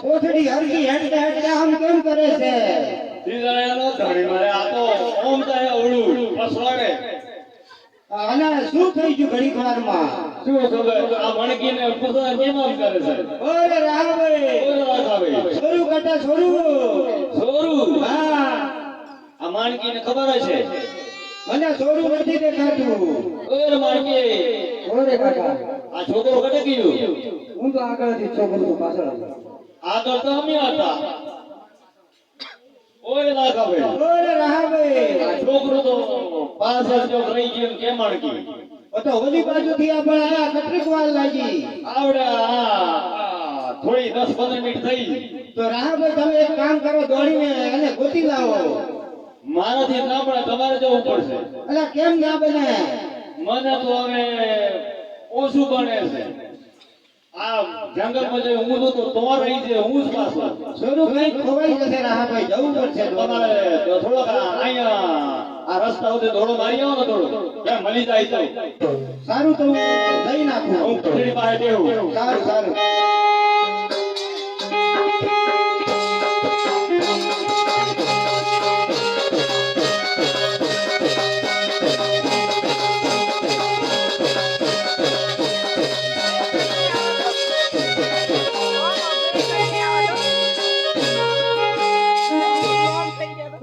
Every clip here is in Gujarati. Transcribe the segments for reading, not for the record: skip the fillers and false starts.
કોથળી હરકી હેડતે હેડતે આમ કેમ કરે છે? તીજણાનો ધણી મારે આ તો ઓમ થાય અવળું પસવાડે. અને શું થઈ ગયું ઘડીક વારમાં? શું ખબર આ મણકીને પૂછવા કેમ આમ કરે છે? ઓરે રાભાઈ, ઓરે રાધાભાઈ, સોરું કટા સોરું. સોરું. હા, આ માણકીને ખબર છે મને સોરું નથી દેખાતું. ઓરે માણકી, ઓરે કાકા, આ છોકરો કટે ગયું? હું તો આગળથી છોકરો પાછળ હતો. આગળ તો અમે હતા. ઓરે રાધાભાઈ, ઓરે રાભાઈ, આ છોકરો તો પાછળ ચોક રહી ગયો કેમ માણકી? ઓ તો ઓલી બાજુથી આપણે આયા કેટલીક વાર લાગી. આવડે આ થોડી 10-15 મિનિટ થઈ. તો રાભાઈ તમે એક કામ કરો, દોડીને એને ગોતી લાવો. મારાથી ના પડે, તમારે જવું પડશે. અલા કેમ ના બને? મને તો હવે ઓછું બને છે. આ જંગલમાં જઈ હું તો તોર રહી છે, હું જ પાછો. સોનું કઈ ખોવાઈ જશે રાભાઈ, જવું પડશે. તમારે તો થોડોક અહીંયા આ રસ્તા સુધી દોડો મારી આવો ને થોડો ક્યાં મળી જાય તો સારું, તો હું જઈ નાખું. હું કોઠડી પાસે બેહું. સારું સારું.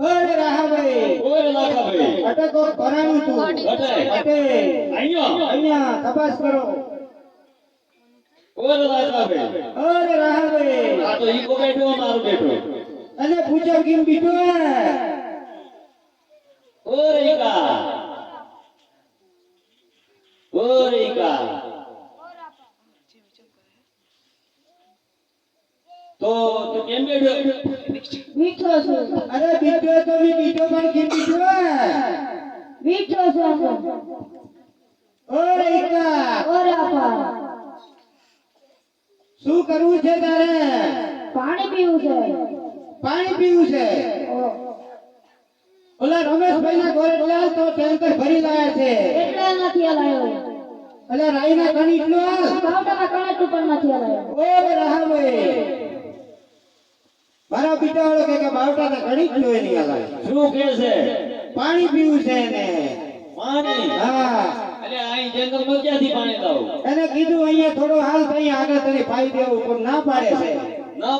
ઓરે રાભાઈ, ઓરે લાખાભાઈ, અટકો ભરાયું તું. અટે. અટે. અહીંયા અહીંયા તપાસ કરો. ઓરે લાખાભાઈ, ઓરે રાભાઈ, આ તો ઈકો બેઠો મારું બેઠો. અને પૂછો કેમ બીઠો હે? ઓરે ઈકા, ઓરે ઈકા, તો તું કેમ બેઠો? મીઠો છું. અરે બીઠો તો બી બીઠો, પણ કેમ બીઠો હે? મીઠો છું. ઓરે ઈકા, ઓરાપા શું કરવું છે તારે? પાણી પીવું છે. પાણી પીવું છે? ઓલા રમેશભાઈ ના ઘરે ચાલ તો ટેન્કર ભરી લાયા છે. એટલા નથી હલાયો. અલા રાઈના કણી એટલું હાલ. કાવટાના કણેટ પણ નથી હલાયો. ઓરે રાભાઈ, મારા બીટા વાળો કે બાવટાના ઘણી જ જોઈ નહીં હલાય. શું કે છે? પાણી પીવું છે એને. પાણી? હા, અરે અહીં જંગલમાં ક્યાંથી પાણી લાવું? એને કીધું અહીંયા થોડો હાલ થઈ આગળ તને પાઈ દેવું, પણ ના પાડે છે. ના